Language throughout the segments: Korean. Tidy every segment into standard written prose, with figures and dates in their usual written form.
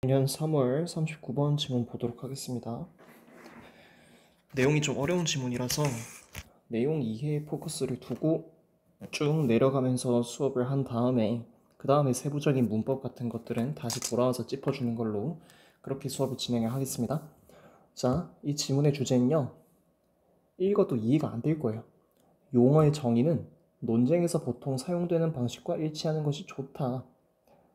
내년 3월 39번 지문 보도록 하겠습니다. 내용이 좀 어려운 지문이라서 내용 이해에 포커스를 두고 쭉 내려가면서 수업을 한 다음에 그 다음에 세부적인 문법 같은 것들은 다시 돌아와서 짚어주는 걸로 그렇게 수업을 진행을 하겠습니다. 자, 이 지문의 주제는요. 읽어도 이해가 안 될 거예요. 용어의 정의는 논쟁에서 보통 사용되는 방식과 일치하는 것이 좋다.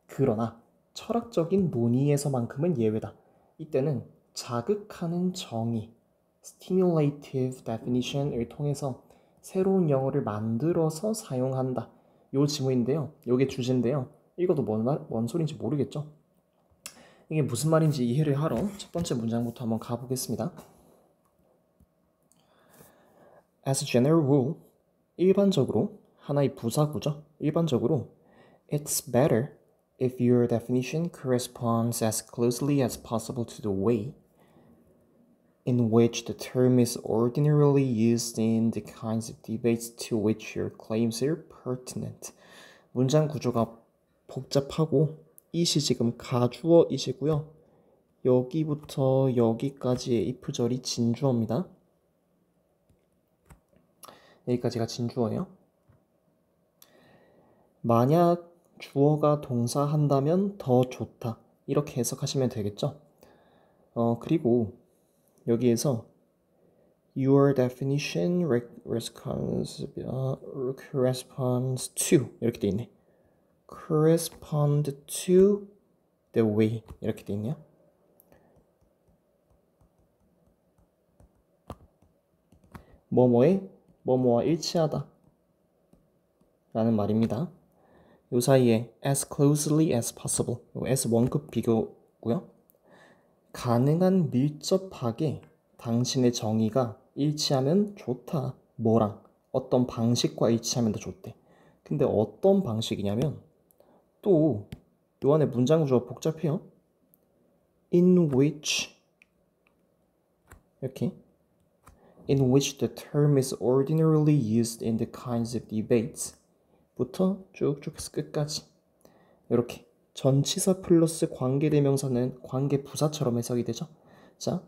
그러나 철학적인 논의에서만큼은 예외다. 이때는 자극하는 정의, stimulative definition을 통해서 새로운 영어를 만들어서 사용한다. 요 지문인데요. 요게 주제인데요. 읽어도 뭔 소린지 모르겠죠? 이게 무슨 말인지 이해를 하러 첫 번째 문장부터 한번 가보겠습니다. As a general rule, 일반적으로 하나의 부사구죠. 일반적으로 it's better if your definition corresponds as closely as possible to the way in which the term is ordinarily used in the kinds of debates to which your claims are pertinent. 문장 구조가 복잡하고 이시 지금 가주어 이시고요. 여기부터 여기까지의 if절이 진주어입니다. 여기까지가 진주어예요. 만약 주어가 동사한다면 더 좋다. 이렇게 해석하시면 되겠죠. 그리고 여기에서 your definition corresponds to 이렇게 돼 있네. correspond to the way 이렇게 돼 있네요. 뭐뭐와 일치하다 라는 말입니다. 요 사이에 as closely as possible as 원급 비교고요. 가능한 밀접하게 당신의 정의가 일치하면 좋다. 뭐랑? 어떤 방식과 일치하면 더 좋대. 근데 어떤 방식이냐면 또 요 안에 문장 구조가 복잡해요. in which 이렇게 in which the term is ordinarily used in the kinds of debates 부터 쭉쭉 해서 끝까지 이렇게 전치사 플러스 관계대명사는 관계부사처럼 해석이 되죠. 자,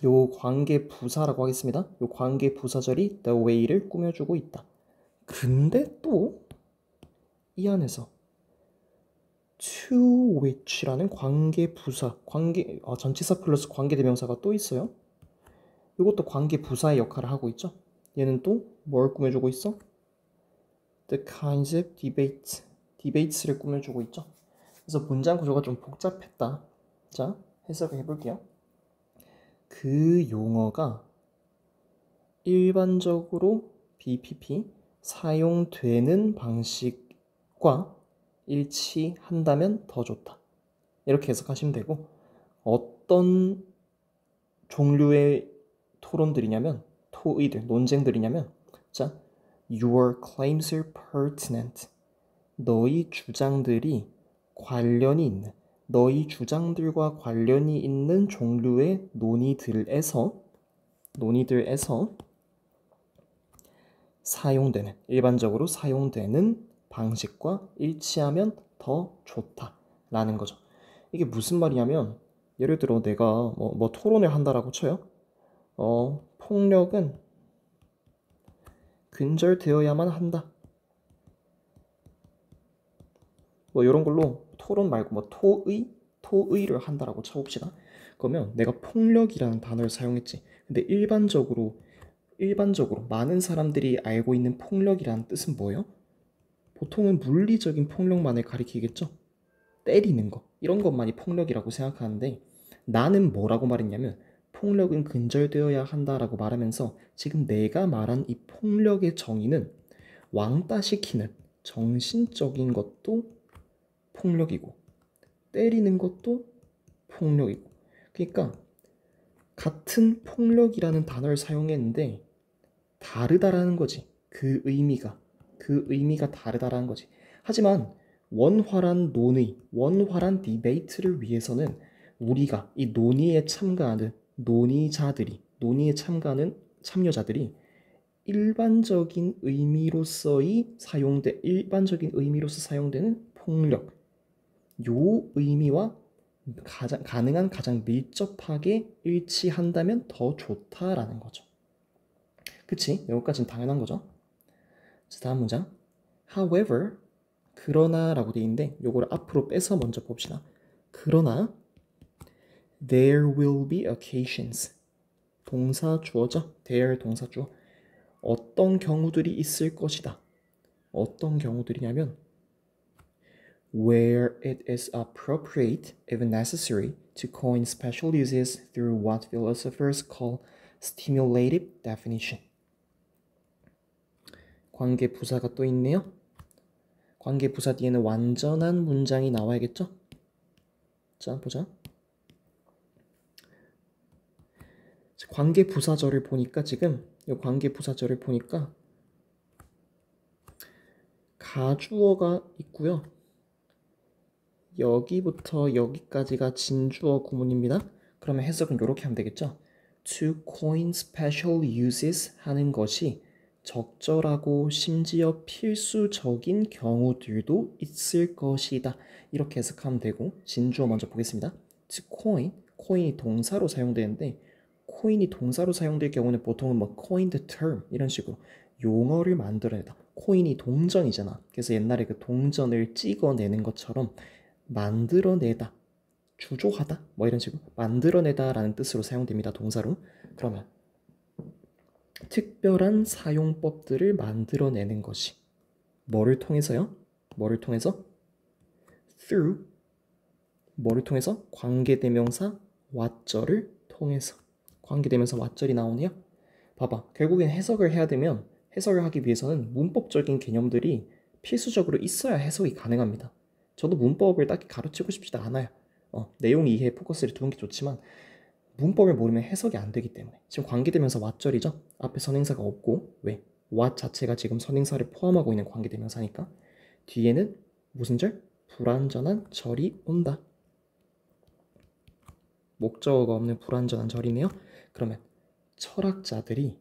요 관계부사라고 하겠습니다. 요 관계부사절이 the way를 꾸며주고 있다. 근데 또 이 안에서 to which라는 관계부사, 전치사 플러스 관계대명사가 또 있어요. 이것도 관계부사의 역할을 하고 있죠. 얘는 또 뭘 꾸며주고 있어? The kinds of debates를 꾸며주고 있죠. 그래서 문장 구조가 좀 복잡했다. 자, 해석을 해볼게요. 그 용어가 일반적으로 BPP 사용되는 방식과 일치한다면 더 좋다. 이렇게 해석하시면 되고 어떤 종류의 토론들이냐면 토의들, 논쟁들이냐면 자, your claims are pertinent. 너희 주장들이 관련이 있는 너희 주장들과 관련이 있는 종류의 논의들에서 사용되는 일반적으로 사용되는 방식과 일치하면 더 좋다라는 거죠. 이게 무슨 말이냐면 예를 들어 내가 뭐 토론을 한다라고 쳐요. 폭력은 근절되어야만 한다. 뭐 이런 걸로 토론 말고 뭐 토의를 한다라고 쳐봅시다. 그러면 내가 폭력이라는 단어를 사용했지. 근데 일반적으로 많은 사람들이 알고 있는 폭력이라는 뜻은 뭐예요? 보통은 물리적인 폭력만을 가리키겠죠. 때리는 거 이런 것만이 폭력이라고 생각하는데 나는 뭐라고 말했냐면 폭력은 근절되어야 한다라고 말하면서 지금 내가 말한 이 폭력의 정의는 왕따시키는 정신적인 것도 폭력이고 때리는 것도 폭력이고 그러니까 같은 폭력이라는 단어를 사용했는데 다르다라는 거지. 그 의미가 다르다라는 거지. 하지만 원활한 논의, 원활한 디베이트를 위해서는 우리가 이 논의에 참가하는 참여자들이 일반적인 의미로서 사용되는 폭력 요 의미와 가능한 가장 밀접하게 일치한다면 더 좋다라는 거죠. 그치? 여기까지는 당연한 거죠. 자, 다음 문장. However, 그러나 라고 돼 있는데 요거를 앞으로 빼서 먼저 봅시다. 그러나 there will be occasions. 동사 주어죠? there 동사 주어. 어떤 경우들이 있을 것이다. 어떤 경우들이냐면 where it is appropriate, even necessary, to coin special uses through what philosophers call stimulative definition. 관계 부사가 또 있네요. 관계 부사 뒤에는 완전한 문장이 나와야겠죠? 자, 보자. 관계 부사절을 보니까 지금 이 관계 부사절을 보니까 가주어가 있고요. 여기부터 여기까지가 진주어 구문입니다. 그러면 해석은 이렇게 하면 되겠죠? To coin special uses 하는 것이 적절하고 심지어 필수적인 경우들도 있을 것이다. 이렇게 해석하면 되고 진주어 먼저 보겠습니다. To coin, coin이 동사로 사용되는데 코인이 동사로 사용될 경우는 보통은 뭐 coin the term 이런 식으로 용어를 만들어내다. 코인이 동전이잖아. 그래서 옛날에 그 동전을 찍어내는 것처럼 만들어내다, 주조하다 뭐 이런 식으로 만들어내다 라는 뜻으로 사용됩니다. 동사로. 그러면 특별한 사용법들을 만들어내는 것이 뭐를 통해서요? 뭐를 통해서? through 뭐를 통해서? 관계대명사 what절을 통해서. 관계대명사 what절이 나오네요. 봐봐. 결국엔 해석을 해야 되면 해석을 하기 위해서는 문법적인 개념들이 필수적으로 있어야 해석이 가능합니다. 저도 문법을 딱히 가르치고 싶지도 않아요. 내용 이해에 포커스를 두는 게 좋지만 문법을 모르면 해석이 안 되기 때문에. 지금 관계대명사 what절이죠. 앞에 선행사가 없고 왜? what 자체가 지금 선행사를 포함하고 있는 관계대명사니까 뒤에는 무슨 절? 불완전한 절이 온다. 목적어가 없는 불완전한 절이네요. 그러면 철학자들이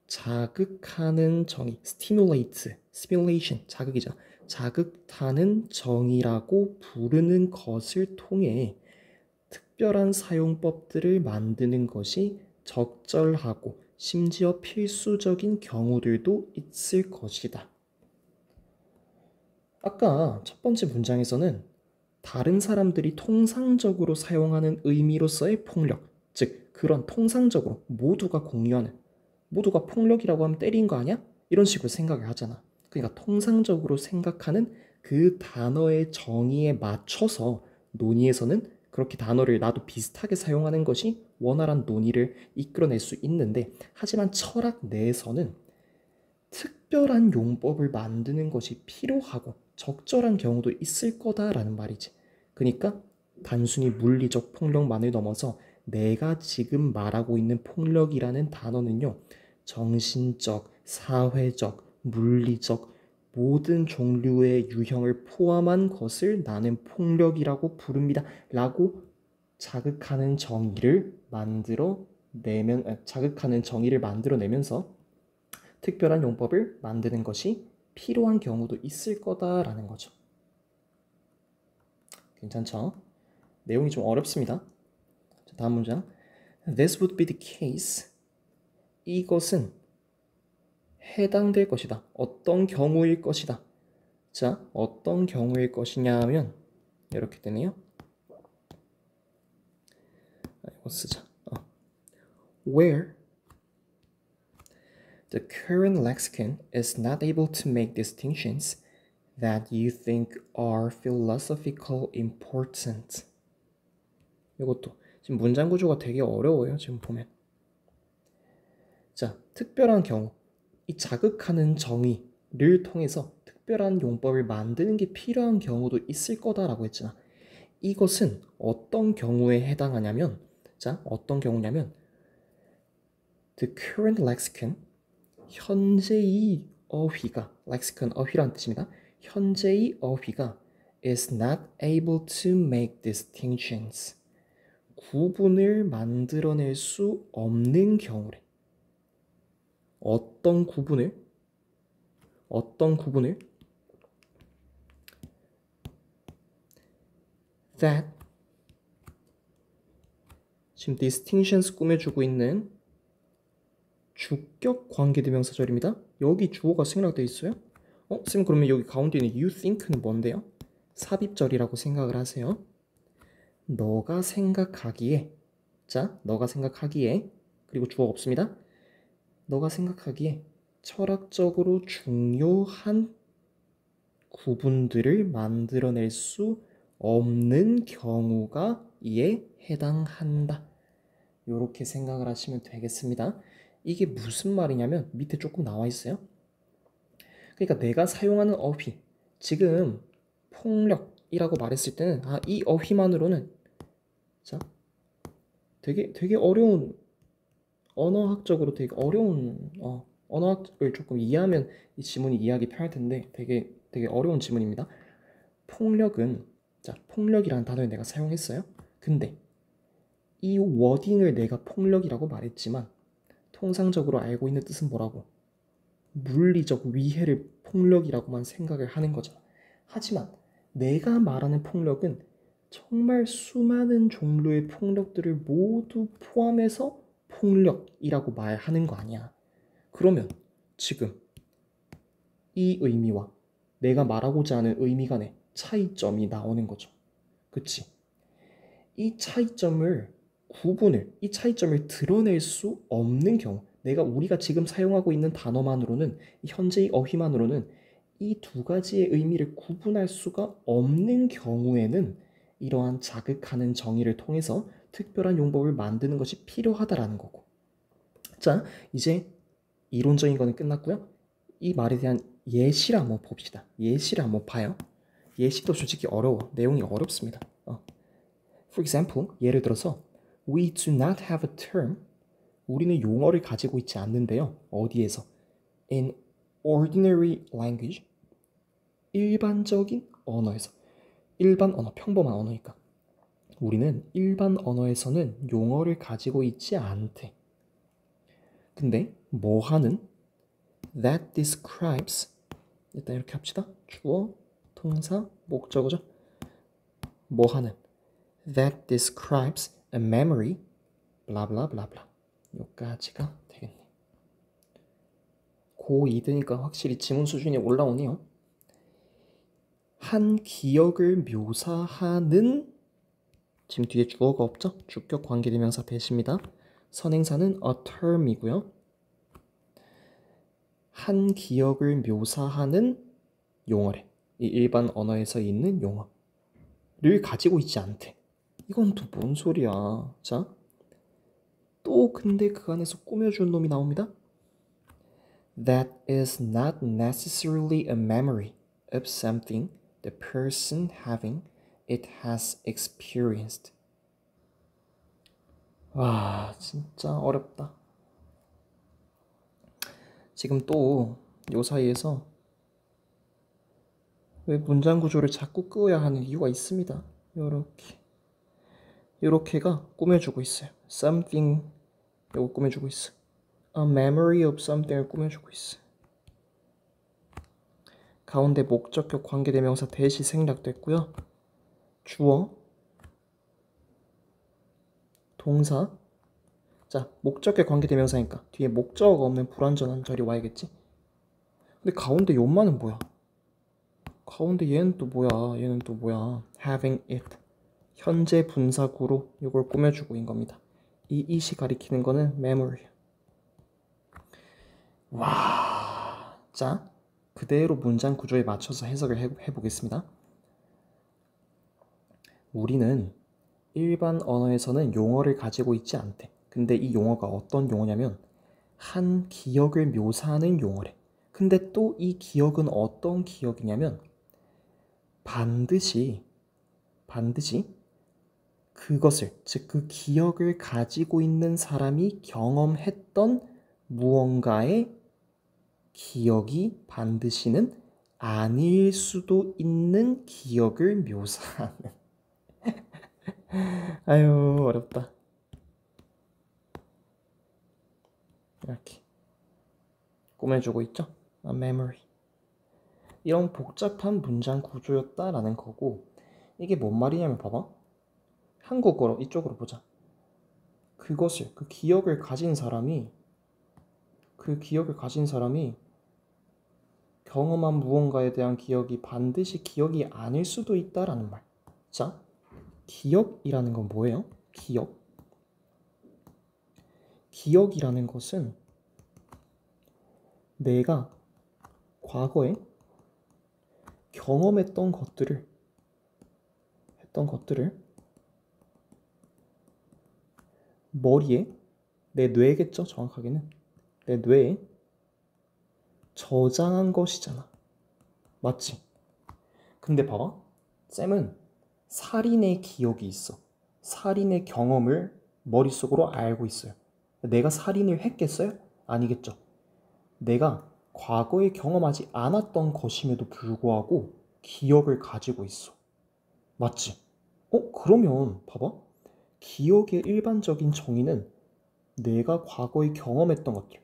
자극하는 정의, stimulation, 자극이죠. 자극하는 정의라고 부르는 것을 통해 특별한 사용법들을 만드는 것이 적절하고 심지어 필수적인 경우들도 있을 것이다. 아까 첫 번째 문장에서는 다른 사람들이 통상적으로 사용하는 의미로서의 폭력, 즉 그런 통상적으로 모두가 공유하는, 모두가 폭력이라고 하면 때린 거 아니야? 이런 식으로 생각을 하잖아. 그러니까 통상적으로 생각하는 그 단어의 정의에 맞춰서 논의에서는 그렇게 단어를 나도 비슷하게 사용하는 것이 원활한 논의를 이끌어낼 수 있는데, 하지만 철학 내에서는 특별한 용법을 만드는 것이 필요하고 적절한 경우도 있을 거다라는 말이지. 그러니까 단순히 물리적 폭력만을 넘어서 내가 지금 말하고 있는 폭력이라는 단어는요, 정신적, 사회적, 물리적 모든 종류의 유형을 포함한 것을 나는 폭력이라고 부릅니다. 라고 자극하는 정의를 만들어내면서 특별한 용법을 만드는 것이 필요한 경우도 있을 거다라는 거죠. 괜찮죠? 내용이 좀 어렵습니다. 자, 다음 문장. This would be the case. 이것은 해당될 것이다. 어떤 경우일 것이다. 자, 어떤 경우일 것이냐 하면 이렇게 되네요. 이거 쓰자. Where the current lexicon is not able to make distinctions that you think are philosophical important. 이것도 지금 문장 구조가 되게 어려워요. 지금 보면. 자, 특별한 경우, 이 자극하는 정의를 통해서 특별한 용법을 만드는 게 필요한 경우도 있을 거다라고 했잖아. 이것은 어떤 경우에 해당하냐면, 자, 어떤 경우냐면 the current lexicon, 현재의 어휘가, lexicon 어휘라는 뜻입니다. 현재의 어휘가 is not able to make distinctions. 구분을 만들어낼 수 없는 경우래. 어떤 구분을 that 지금 distinctions 꾸며주고 있는 주격 관계대명사절입니다. 여기 주어가 생략되어 있어요. 쌤 그러면 여기 가운데 있는 you think는 뭔데요? 삽입절이라고 생각을 하세요. 너가 생각하기에, 자, 너가 생각하기에, 그리고 주어가 없습니다. 너가 생각하기에 철학적으로 중요한 구분들을 만들어낼 수 없는 경우가 이에 해당한다. 이렇게 생각을 하시면 되겠습니다. 이게 무슨 말이냐면 밑에 조금 나와 있어요. 그러니까 내가 사용하는 어휘, 지금 폭력이라고 말했을 때는 이 어휘만으로는 자, 되게 어려운 언어학적으로 되게 어려운 언어학을 조금 이해하면 이 지문이 이해하기 편할 텐데 되게 어려운 지문입니다. 폭력은 자, 폭력이라는 단어를 내가 사용했어요. 근데 이 워딩을 내가 폭력이라고 말했지만 통상적으로 알고 있는 뜻은 뭐라고? 물리적 위해를 폭력이라고만 생각을 하는 거잖아. 하지만 내가 말하는 폭력은 정말 수많은 종류의 폭력들을 모두 포함해서 폭력이라고 말하는 거 아니야. 그러면 지금 이 의미와 내가 말하고자 하는 의미 간의 차이점이 나오는 거죠. 그치? 이 차이점을 이 차이점을 드러낼 수 없는 경우, 우리가 지금 사용하고 있는 단어만으로는, 현재의 어휘만으로는 이 두 가지의 의미를 구분할 수가 없는 경우에는 이러한 자극하는 정의를 통해서 특별한 용법을 만드는 것이 필요하다라는 거고. 자, 이제 이론적인 거는 끝났고요. 이 말에 대한 예시를 한번 봅시다. 예시를 한번 봐요. 예시도 솔직히 어려워. 내용이 어렵습니다. For example, 예를 들어서 We do not have a term. 우리는 용어를 가지고 있지 않는데요. 어디에서? In ordinary language. 일반적인 언어에서. 일반 언어, 평범한 언어니까. 우리는 일반 언어에서는 용어를 가지고 있지 않대. 근데 뭐 하는? That describes. 일단 이렇게 합시다. 주어, 동사, 목적어죠. 뭐 하는? That describes a memory. 블라블라블라블라. 여기까지가 되겠네. 고2 되니까 확실히 지문 수준이 올라오네요. 한 기억을 묘사하는, 지금 뒤에 주어가 없죠? 주격 관계대명사 대시입니다. 선행사는 a term이고요. 한 기억을 묘사하는 용어래. 이 일반 언어에서 있는 용어를 가지고 있지 않대. 이건 또 뭔 소리야. 자, 또 근데 그 안에서 꾸며준 놈이 나옵니다. That is not necessarily a memory of something the person having it has experienced. 와, 진짜 어렵다. 지금 또 요 사이에서 왜 문장 구조를 자꾸 끄어야 하는 이유가 있습니다. 요렇게가 꾸며주고 있어요. Something, 요거 꾸며주고 있어. A memory of something을 꾸며주고 있어. 가운데 목적격 관계대명사 대시 생략됐고요. 주어, 동사. 자, 목적격 관계대명사니까 뒤에 목적어가 없는 불완전한 절이 와야겠지. 근데 가운데 요만은 뭐야? 가운데 얘는 또 뭐야? 얘는 또 뭐야? Having it. 현재 분사구로 이걸 꾸며주고 있는 겁니다. 이 it이 가리키는 거는 memory. 와, 자, 그대로 문장 구조에 맞춰서 해석을 해보겠습니다. 우리는 일반 언어에서는 용어를 가지고 있지 않대. 근데 이 용어가 어떤 용어냐면 한 기억을 묘사하는 용어래. 근데 또 이 기억은 어떤 기억이냐면 반드시 그것을, 즉 그 기억을 가지고 있는 사람이 경험했던 무언가의 기억이 반드시는 아닐 수도 있는 기억을 묘사하는. 아유, 어렵다. 이렇게 꾸며주고 있죠. A memory. 이런 복잡한 문장 구조였다라는 거고, 이게 뭔 말이냐면 봐봐. 한국어로 이쪽으로 보자. 그 기억을 가진 사람이 경험한 무언가에 대한 기억이 반드시 기억이 아닐 수도 있다라는 말. 자, 기억이라는 건 뭐예요? 기억이라는 것은 내가 과거에 경험했던 것들을 머리에, 내 뇌겠죠? 정확하게는 내 뇌에 저장한 것이잖아. 맞지? 근데 봐봐. 쌤은 살인의 기억이 있어. 살인의 경험을 머릿속으로 알고 있어요. 내가 살인을 했겠어요? 아니겠죠. 내가 과거에 경험하지 않았던 것임에도 불구하고 기억을 가지고 있어. 맞지? 그러면 봐봐. 기억의 일반적인 정의는 내가 과거에 경험했던 것들,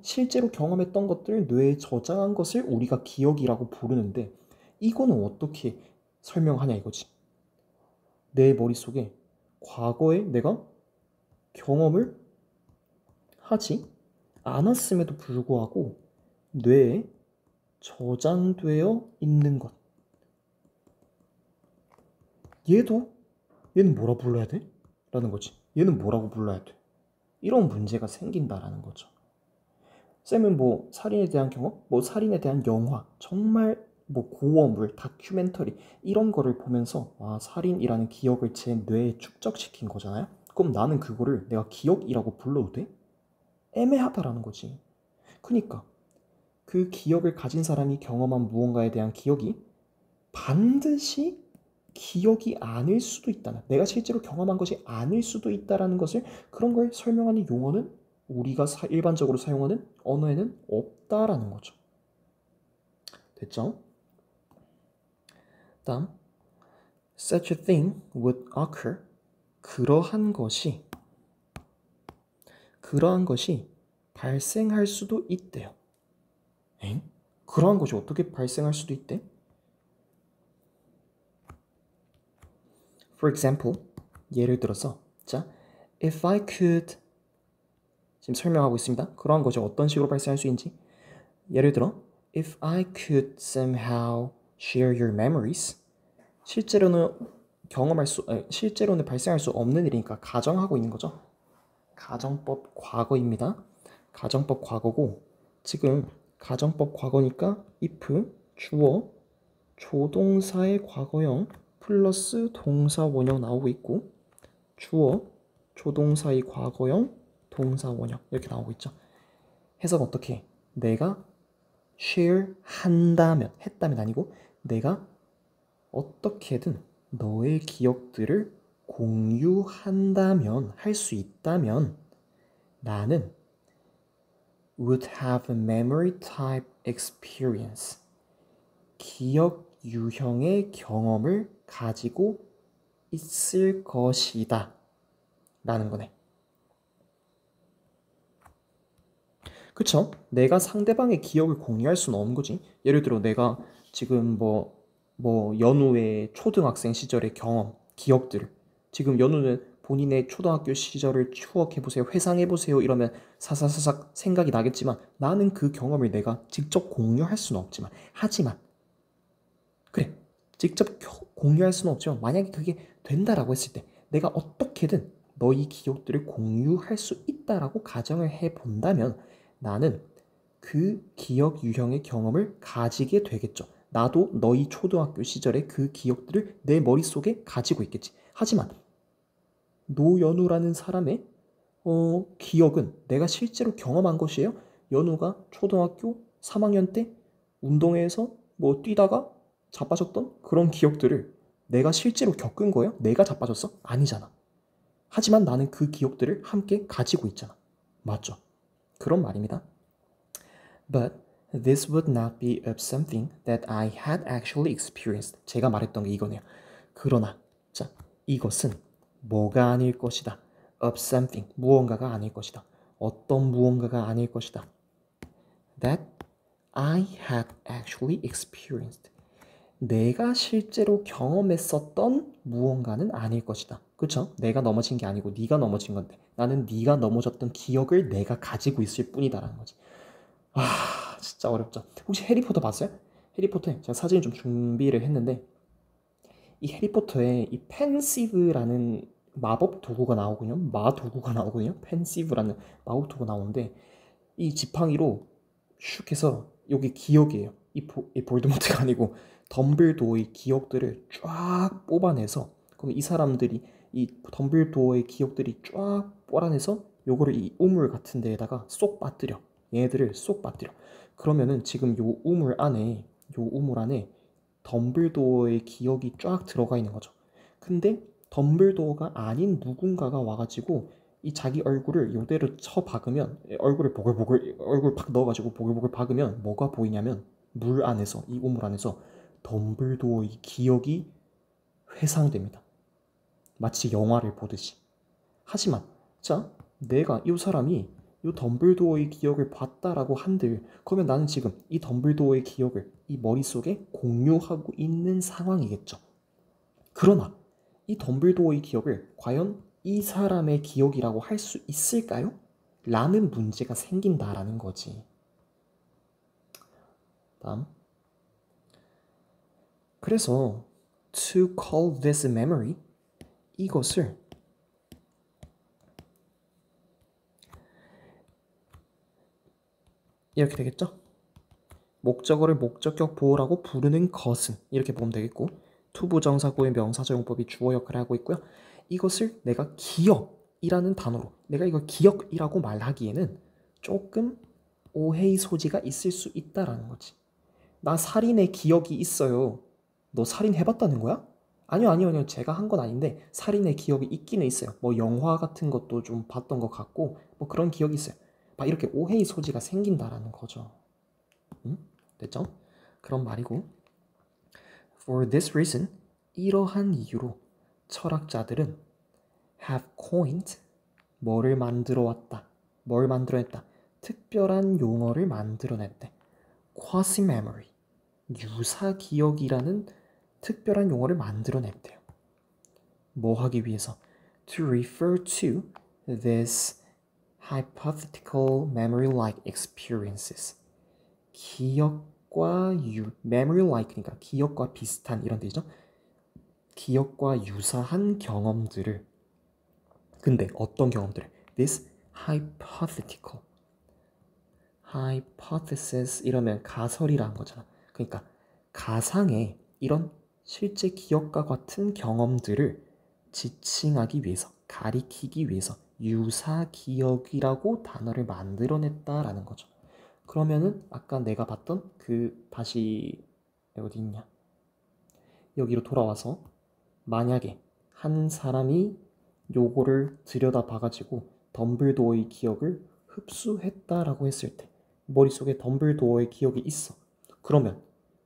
실제로 경험했던 것들을 뇌에 저장한 것을 우리가 기억이라고 부르는데, 이거는 어떻게 설명하냐 이거지. 내 머릿속에 과거에 내가 경험을 하지 않았음에도 불구하고 뇌에 저장되어 있는 것. 얘는 뭐라 불러야 돼? 라는 거지. 얘는 뭐라고 불러야 돼? 이런 문제가 생긴다라는 거죠. 쌤은 뭐 살인에 대한 경험, 뭐 살인에 대한 영화, 정말 뭐 고어물, 다큐멘터리 이런 거를 보면서 살인이라는 기억을 제 뇌에 축적시킨 거잖아요. 그럼 나는 그거를 내가 기억이라고 불러도 돼? 애매하다라는 거지. 그러니까 그 기억을 가진 사람이 경험한 무언가에 대한 기억이 반드시 기억이 아닐 수도 있다는, 내가 실제로 경험한 것이 아닐 수도 있다라는 것을, 그런 걸 설명하는 용어는 우리가 일반적으로 사용하는 언어에는 없다라는 거죠. 됐죠? 다음, such a thing would occur. 그러한 것이 발생할 수도 있대요. 그러한 것이 어떻게 발생할 수도 있대? For example, 예를 들어서, 자, if I could, 지금 설명하고 있습니다. 그러한 것이 어떤 식으로 발생할 수 있는지. 예를 들어, if I could somehow share your memories. 실제로는 발생할 수 없는 일이니까 가정하고 있는 거죠. 가정법 과거입니다. 가정법 과거고, 지금 가정법 과거니까 if 주어 조동사의 과거형 플러스 동사 원형 나오고 있고, 주어 조동사의 과거형 동사 원형 이렇게 나오고 있죠. 해석 어떻게 해? 내가 share 했다면 아니고, 내가 어떻게든 너의 기억들을 공유한다면, 할 수 있다면, 나는 would have a memory type experience. 기억 유형의 경험을 가지고 있을 것이다 라는 거네. 그쵸? 내가 상대방의 기억을 공유할 수는 없는 거지. 예를 들어 내가 지금 연우의 초등학생 시절의 경험, 기억들을, 지금 연우는 본인의 초등학교 시절을 추억해보세요, 회상해보세요 이러면 사사사삭 생각이 나겠지만, 나는 그 경험을 내가 직접 공유할 수는 없지만, 그래, 직접 공유할 수는 없지만 만약에 그게 된다라고 했을 때 내가 어떻게든 너희 기억들을 공유할 수 있다라고 가정을 해본다면, 나는 그 기억 유형의 경험을 가지게 되겠죠. 나도 너희 초등학교 시절의 그 기억들을 내 머릿속에 가지고 있겠지. 하지만 노연우라는 사람의 기억은 내가 실제로 경험한 것이에요. 연우가 초등학교 3학년 때 운동회에서 뛰다가 자빠졌던 그런 기억들을 내가 실제로 겪은 거예요? 내가 자빠졌어? 아니잖아. 하지만 나는 그 기억들을 함께 가지고 있잖아. 맞죠? 그런 말입니다. But this would not be of something that I had actually experienced. 제가 말했던 게 이거네요. 그러나, 자, 이것은 뭐가 아닐 것이다. Of something, 무언가가 아닐 것이다. 어떤 무언가가 아닐 것이다. That I had actually experienced. 내가 실제로 경험했었던 무언가는 아닐 것이다. 그쵸? 내가 넘어진 게 아니고 네가 넘어진 건데 나는 네가 넘어졌던 기억을 내가 가지고 있을 뿐이다라는 거지. 아, 진짜 어렵죠. 혹시 해리포터 봤어요? 해리포터에 제가 사진을 좀 준비를 했는데 이 해리포터에 이 펜시브라는 마법 도구가 나오거든요. 마도구가 나오거든요. 펜시브라는 마법 도구가 나오는데 이 지팡이로 슉 해서 여기 기억이에요. 이 볼드모트가 아니고 덤블도어의 기억들을 쫙 뽑아내서 그럼 이 사람들이 이 덤블도어의 기억들이 쫙 뽑아내서 요거를 이 우물 같은 데에다가 쏙 빠뜨려. 얘네들을 쏙 빠뜨려. 그러면은 지금 요 우물 안에 덤블도어의 기억이 쫙 들어가 있는 거죠. 근데 덤블도어가 아닌 누군가가 와가지고 이 자기 얼굴을 요대로 쳐 박으면 얼굴을 보글보글 얼굴 팍 넣어가지고 보글보글 박으면 뭐가 보이냐면 물 안에서 이 우물 안에서 덤블도어의 기억이 회상됩니다. 마치 영화를 보듯이. 하지만 자 내가 이 사람이 이 덤블도어의 기억을 봤다라고 한들 그러면 나는 지금 이 덤블도어의 기억을 이 머릿속에 공유하고 있는 상황이겠죠. 그러나 이 덤블도어의 기억을 과연 이 사람의 기억이라고 할 수 있을까요? 라는 문제가 생긴다라는 거지. 다음. 그래서 to call this memory 이것을 이렇게 되겠죠? 목적어를 목적격 보호라고 부르는 것은 이렇게 보면 되겠고 투부정사구의 명사적용법이 주어 역할을 하고 있고요. 이것을 내가 기억이라는 단어로 내가 이걸 기억이라고 말하기에는 조금 오해의 소지가 있을 수 있다라는 거지. 나 살인의 기억이 있어요. 너 살인해봤다는 거야? 아니요. 제가 한 건 아닌데 살인의 기억이 있기는 있어요. 뭐 영화 같은 것도 좀 봤던 것 같고 뭐 그런 기억이 있어요. 막 이렇게 오해의 소지가 생긴다라는 거죠. 응? 됐죠? 그런 말이고 For this reason, 이러한 이유로 철학자들은 have coined 뭐를 만들어 왔다. 뭘 만들어냈다. 특별한 용어를 만들어냈대. quasi-memory, 유사기억이라는 특별한 용어를 만들어냈대요. 뭐 하기 위해서? To refer to this hypothetical memory-like experiences. 기억과 memory-like니까 기억과 비슷한 이런 뜻이죠. 기억과 유사한 경험들을 근데 어떤 경험들을? This hypothetical hypothesis 이러면 가설이라는 거잖아. 그러니까 가상의 이런 실제 기억과 같은 경험들을 지칭하기 위해서 가리키기 위해서 유사 기억이라고 단어를 만들어냈다라는 거죠. 그러면은 아까 내가 봤던 그 다시 어디 있냐? 여기로 돌아와서 만약에 한 사람이 요거를 들여다봐가지고 덤블도어의 기억을 흡수했다라고 했을 때 머릿속에 덤블도어의 기억이 있어. 그러면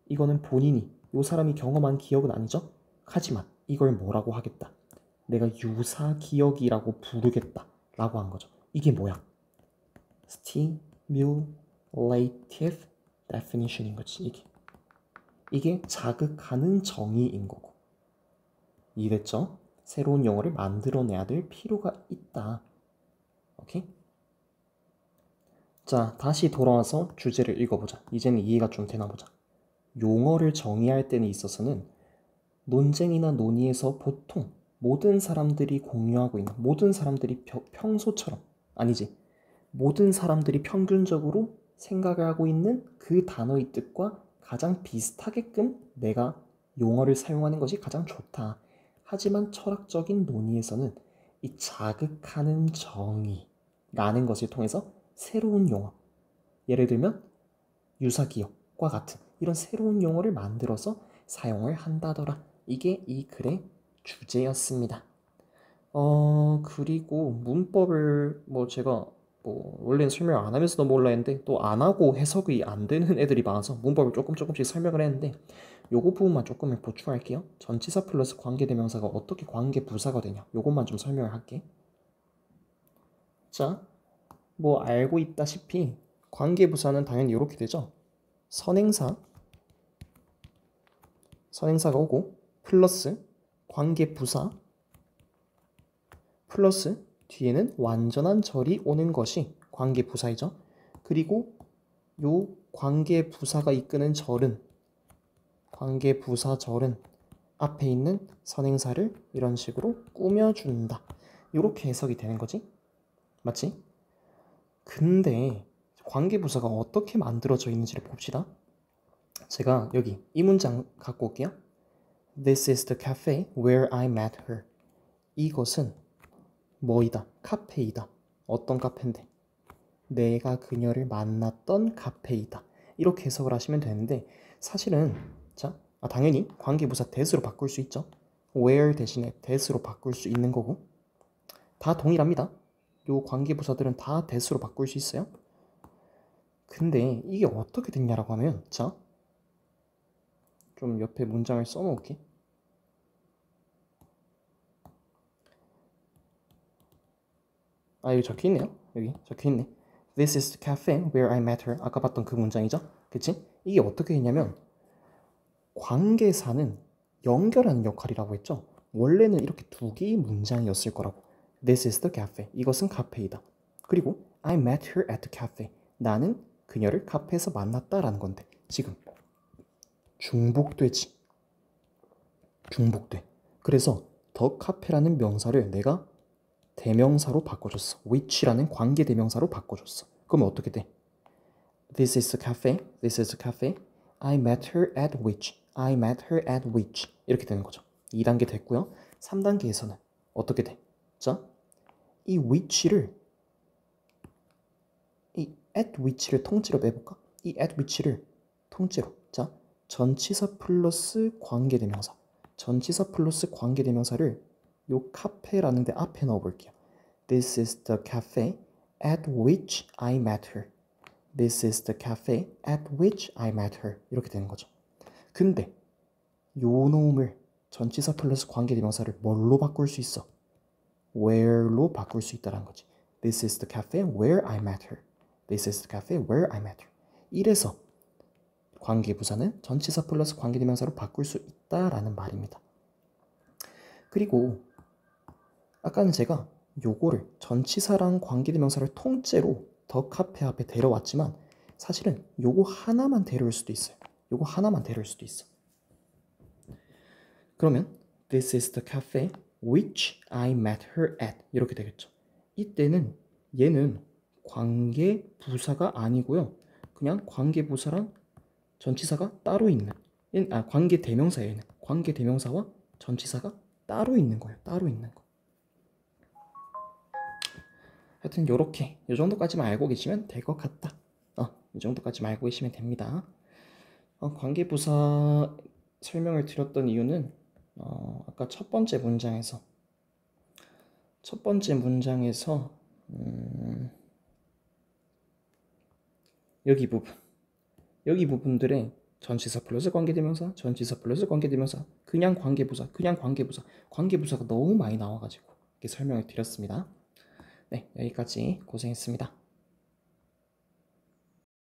이거는 본인이 요 사람이 경험한 기억은 아니죠? 하지만 이걸 뭐라고 하겠다? 내가 유사 기억이라고 부르겠다 라고 한 거죠. 이게 뭐야? Stimulative definition인 거지. 이게 자극하는 정의인 거고. 이해됐죠? 새로운 용어를 만들어내야 될 필요가 있다. 오케이? 자, 다시 돌아와서 주제를 읽어보자. 이제는 이해가 좀 되나 보자. 용어를 정의할 때는 있어서는 논쟁이나 논의에서 보통 모든 사람들이 공유하고 있는 모든 사람들이 평소처럼 아니지 모든 사람들이 평균적으로 생각을 하고 있는 그 단어의 뜻과 가장 비슷하게끔 내가 용어를 사용하는 것이 가장 좋다. 하지만 철학적인 논의에서는 이 자극하는 정의라는 것을 통해서 새로운 용어, 예를 들면 유사기억과 같은 이런 새로운 용어를 만들어서 사용을 한다더라. 이게 이 글의 주제였습니다. 그리고 문법을 뭐 제가 뭐 원래는 설명 안 하면서 넘어올라 했는데 또 안 하고 해석이 안 되는 애들이 많아서 문법을 조금씩 설명을 했는데 요거 부분만 조금 보충할게요. 전치사 플러스 관계대명사가 어떻게 관계부사가 되냐 요것만 좀 설명을 할게. 자, 뭐 알고 있다시피 관계부사는 당연히 이렇게 되죠. 선행사 선행사가 오고 플러스 관계부사 플러스 뒤에는 완전한 절이 오는 것이 관계부사이죠. 그리고 요 관계부사가 이끄는 절은 관계부사절은 앞에 있는 선행사를 이런 식으로 꾸며준다. 이렇게 해석이 되는 거지. 맞지? 근데 관계부사가 어떻게 만들어져 있는지를 봅시다. 제가 여기 이 문장 갖고 올게요. This is the cafe where I met her. 이것은 뭐이다? 카페이다. 어떤 카페인데? 내가 그녀를 만났던 카페이다. 이렇게 해석을 하시면 되는데 사실은 자, 당연히 관계부사 that으로 바꿀 수 있죠. where 대신에 that으로 바꿀 수 있는 거고 다 동일합니다. 요 관계부사들은 다 that으로 바꿀 수 있어요. 근데 이게 어떻게 됐냐라고 하면 자, 좀 옆에 문장을 써놓을게. 여기 적혀있네요. 여기 적혀있네. This is the cafe where I met her. 아까 봤던 그 문장이죠. 그치? 이게 어떻게 했냐면 관계사는 연결하는 역할이라고 했죠. 원래는 이렇게 두 개의 문장이었을 거라고. This is the cafe. 이것은 카페이다. 그리고 I met her at the cafe. 나는 그녀를 카페에서 만났다라는 건데 지금 중복되지. 중복돼. 그래서 더 카페라는 명사를 내가 대명사로 바꿔줬어. which라는 관계 대명사로 바꿔줬어. 그러면 어떻게 돼? This is the cafe. This is the cafe. I met her at which. I met her at which. 이렇게 되는 거죠. 2단계 됐고요. 3단계에서는 어떻게 돼? 자, 이 which를 이 at which를 통째로 빼볼까? 이 at which를 통째로 자, 전치사 플러스 관계대명사 전치사 플러스 관계대명사를 요 카페라는 데 앞에 넣어볼게요. This is the cafe at which I met her. This is the cafe at which I met her. 이렇게 되는 거죠. 근데 요 놈을 전치사 플러스 관계대명사를 뭘로 바꿀 수 있어? where로 바꿀 수 있다는 거지. This is the cafe where I met her. This is the cafe where I met her. 이래서 관계부사는 전치사 플러스 관계대명사로 바꿀 수 있다라는 말입니다. 그리고 아까는 제가 요거를 전치사랑 관계대명사를 통째로 더 카페 앞에 데려왔지만 사실은 요거 하나만 데려올 수도 있어요. 요거 하나만 데려올 수도 있어. 그러면 This is the cafe which I met her at 이렇게 되겠죠. 이때는 얘는 관계부사가 아니고요. 그냥 관계부사랑 전치사가 따로 있는 관계대명사예요. 관계대명사와 전치사가 따로 있는 거예요. 따로 있는 거. 하여튼 요렇게 요 정도까지만 알고 계시면 될 것 같다. 이 정도까지만 알고 계시면 됩니다. 관계부사 설명을 드렸던 이유는 아까 첫 번째 문장에서 여기 부분들의 전치사 플러스 관계대명사, 전치사 플러스 관계대명사, 그냥 관계부사가 너무 많이 나와가지고 이렇게 설명을 드렸습니다. 네, 여기까지 고생했습니다.